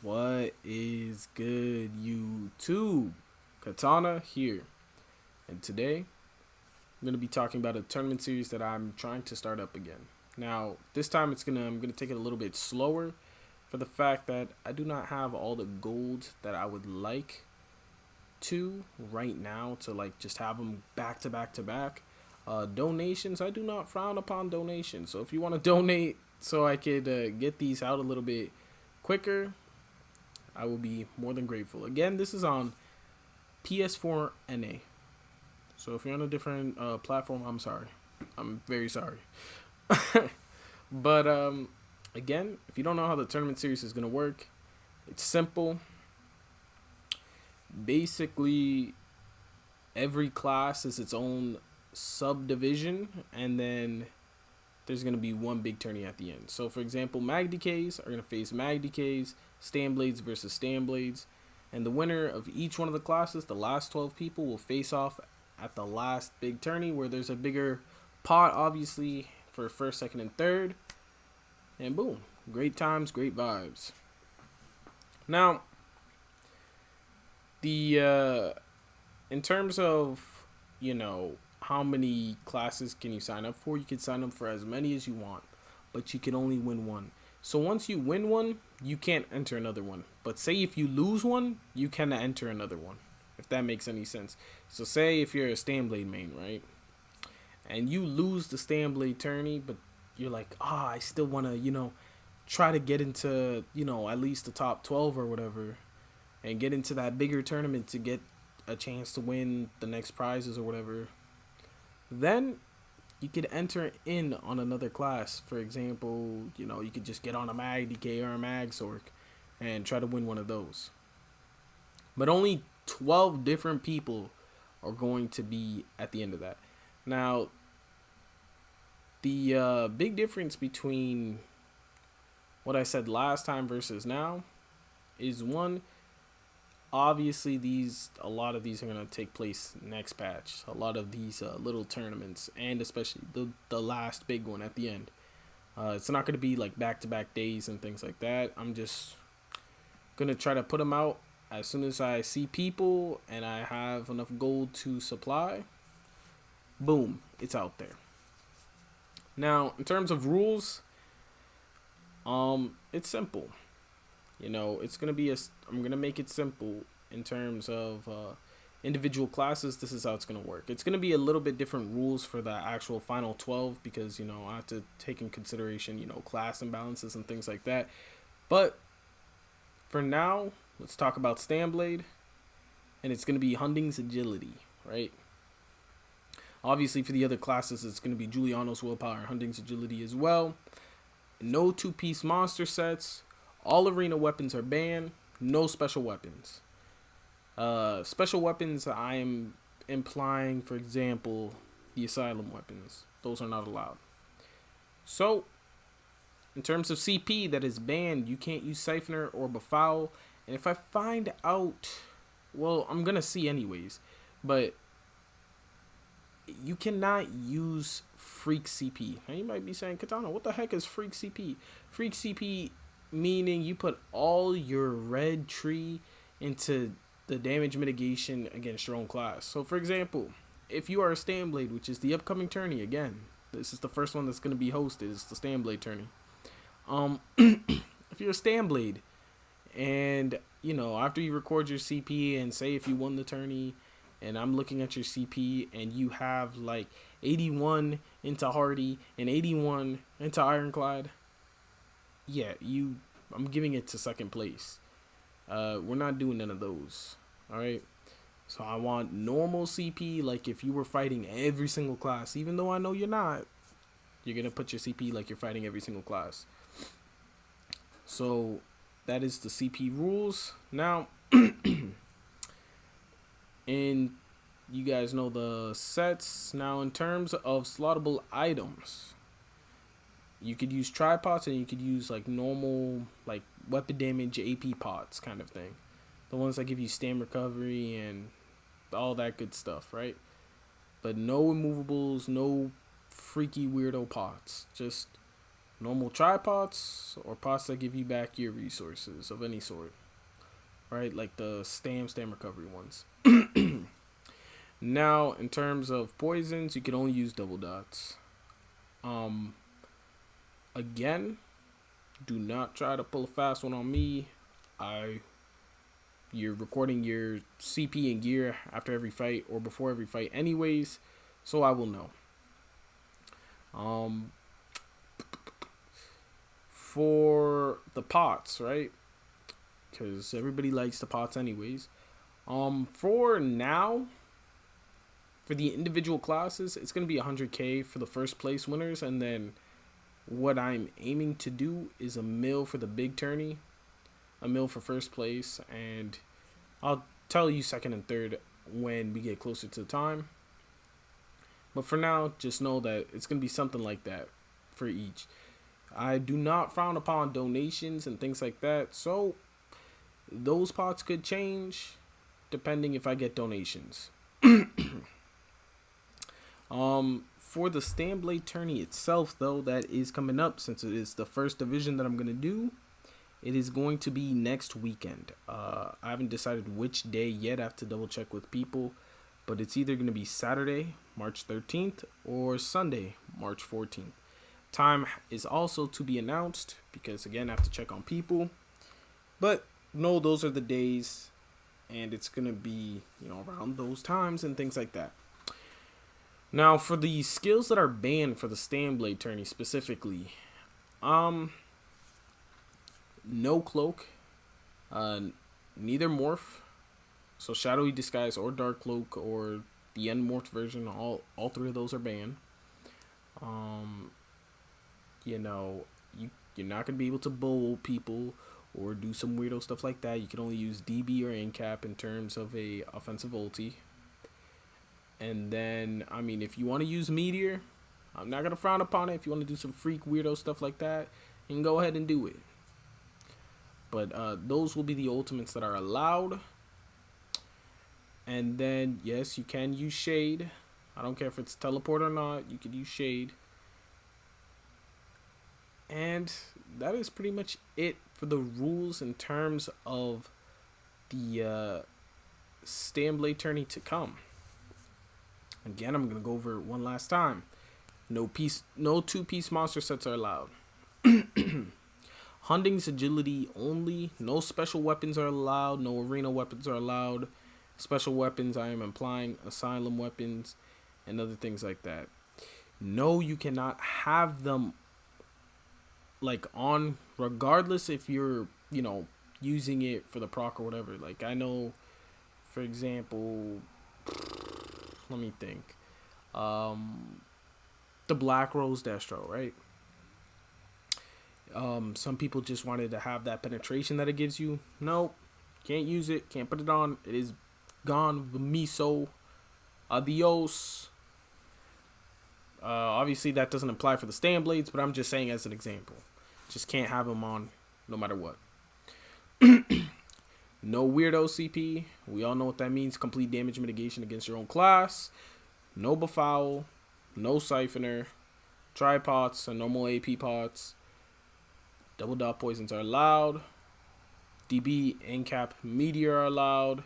What is good, YouTube? Katana here, and today I'm gonna be talking about a tournament series that I'm trying to start up again. Now, this time I'm gonna take it a little bit slower for the fact that I do not have all the gold that I would like to right now to like just have them back to back to back. Donations, I do not frown upon donations. So if you want to donate so I could get these out a little bit quicker, I will be more than grateful. Again, this is on PS4 NA. So if you're on a different platform, I'm sorry. I'm very sorry. But again, if you don't know how the tournament series is going to work, it's simple. Basically, every class is its own subdivision, and then there's going to be one big tourney at the end. So, for example, Mag Decays are going to face Mag Decays, Stan Blades versus Stan Blades, and the winner of each one of the classes, the last 12 people, will face off at the last big tourney where there's a bigger pot, obviously, for first, second, and third. And boom, great times, great vibes. Now, the in terms of how many classes can you sign up for, you can sign up for as many as you want, but you can only win one. So once you win one, you can't enter another one. But say if you lose one, you can enter another one, if that makes any sense. So say if you're a Stanblade main, right, and you lose the Stanblade tourney, but you're like, I still want to try to get into at least the top 12 or whatever, and get into that bigger tournament to get a chance to win the next prizes or whatever, then you could enter in on another class. For example, you could just get on a Mag DK or a Mag Sork and try to win one of those. But only 12 different people are going to be at the end of that. Now, the big difference between what I said last time versus now is, one, obviously a lot of these are going to take place next patch. A lot of these little tournaments, and especially the last big one at the end, it's not going to be like back-to-back days and things like that. I'm just going to try to put them out as soon as I see people and I have enough gold to supply. Boom, it's out there. Now, in terms of rules, it's simple. It's gonna be I'm gonna make it simple in terms of individual classes. This is how it's gonna work. It's gonna be a little bit different rules for the actual final 12 because I have to take in consideration class imbalances and things like that. But for now, let's talk about Stanblade, and it's gonna be Hunding's agility, right? Obviously, for the other classes, it's gonna be Juliano's willpower, Hunding's agility as well. No two-piece monster sets. All arena weapons are banned. No special weapons. Special weapons, I'm implying, for example, the asylum weapons. Those are not allowed. So, in terms of CP that is banned, you can't use Siphoner or Befoul. And if I find out, well, I'm going to see anyways, but you cannot use Freak CP. Now, you might be saying, Katana, what the heck is Freak CP? Freak CP meaning you put all your red tree into the damage mitigation against your own class. So, for example, if you are a Stanblade, which is the upcoming tourney, again, this is the first one that's going to be hosted, it's the Stanblade tourney. If you're a Stanblade, and, after you record your CP, and say if you won the tourney, and I'm looking at your CP, and you have, like, 81 into Hardy, and 81 into Ironclad, yeah, I'm giving it to second place. We're not doing none of those. Alright? So I want normal CP, like if you were fighting every single class, even though I know you're not, you're gonna put your CP like you're fighting every single class. So that is the CP rules. Now, and you guys know the sets. Now, in terms of slottable items, you could use tripods, and you could use like normal like weapon damage AP pots kind of thing. The ones that give you stam recovery and all that good stuff, right? But no immovables, no freaky weirdo pots. Just normal tripods or pots that give you back your resources of any sort, right? Like the stam recovery ones. Now, in terms of poisons, you can only use double dots. Um, Again, do not try to pull a fast one on me. You're recording your CP and gear after every fight or before every fight, anyways, so I will know. For the pots, right? Because everybody likes the pots, anyways. For now, for the individual classes, it's gonna be 100k for the first place winners, and then what I'm aiming to do is a mil for the big tourney, a mil for first place, and I'll tell you second and third when we get closer to the time. But for now, just know that it's going to be something like that for each. I do not frown upon donations and things like that, so those pots could change depending if I get donations. For the STAMNB tourney itself, though, that is coming up, since it is the first division that I'm going to do, it is going to be next weekend. I haven't decided which day yet. I have to double check with people, but it's either going to be Saturday, March 13th, or Sunday, March 14th. Time is also to be announced because, again, I have to check on people. But no, those are the days, and it's going to be, around those times and things like that. Now, for the skills that are banned for the STAMNB tourney specifically, no cloak, neither morph, so shadowy disguise or dark cloak or the unmorphed version, all three of those are banned. You're not gonna be able to bowl people or do some weirdo stuff like that. You can only use DB or incap in terms of a offensive ulti. And then, if you want to use Meteor, I'm not going to frown upon it. If you want to do some freak weirdo stuff like that, you can go ahead and do it. But those will be the ultimates that are allowed. And then, yes, you can use Shade. I don't care if it's teleport or not. You could use Shade. And that is pretty much it for the rules in terms of the STAMNB tourney to come. Again, I'm going to go over it one last time. No two-piece monster sets are allowed. Hunting's agility only. No special weapons are allowed. No arena weapons are allowed. Special weapons, I am implying asylum weapons and other things like that. No, you cannot have them on, regardless if you're, using it for the proc or whatever. Like, I know, for example, let me think. The Black Rose Destro, right? Some people just wanted to have that penetration that it gives you. Nope. Can't use it. Can't put it on. It is gone. Miso. Adios. Obviously, that doesn't apply for the STAMNBs, but I'm just saying as an example. Just can't have them on no matter what. No weirdo CP. We all know what that means. Complete damage mitigation against your own class. No Befoul. No Siphoner. Tripods and normal AP pots. Double dot poisons are allowed. DB, Incap, Meteor are allowed.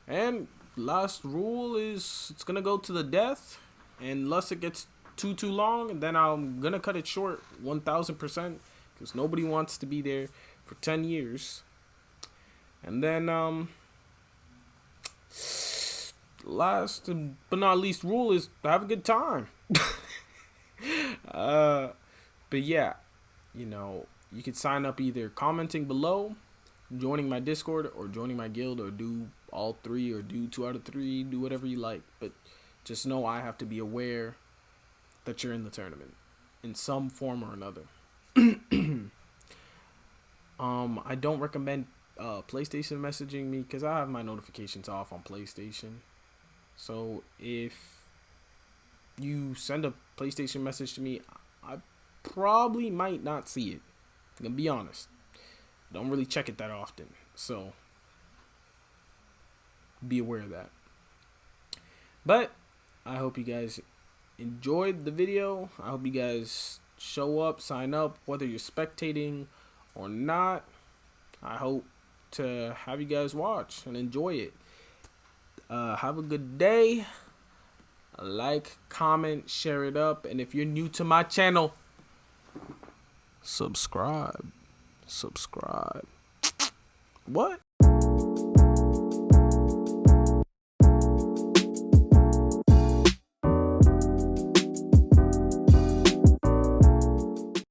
And last rule is it's going to go to the death. Unless it gets too long, then I'm going to cut it short 1,000%. Because nobody wants to be there for 10 years. And then, last but not least rule is have a good time. But yeah, you could sign up either commenting below, joining my Discord, or joining my guild, or do all three, or do 2 out of 3, do whatever you like. But just know I have to be aware that you're in the tournament in some form or another. I don't recommend PlayStation messaging me because I have my notifications off on PlayStation. So if you send a PlayStation message to me, I probably might not see it. I'm gonna be honest. I don't really check it that often, so be aware of that. But I hope you guys enjoyed the video. I hope you guys show up, sign up, whether you're spectating or not. I hope to have you guys watch and enjoy it. Have a good day. Like, comment, share it up, and if you're new to my channel, subscribe. What?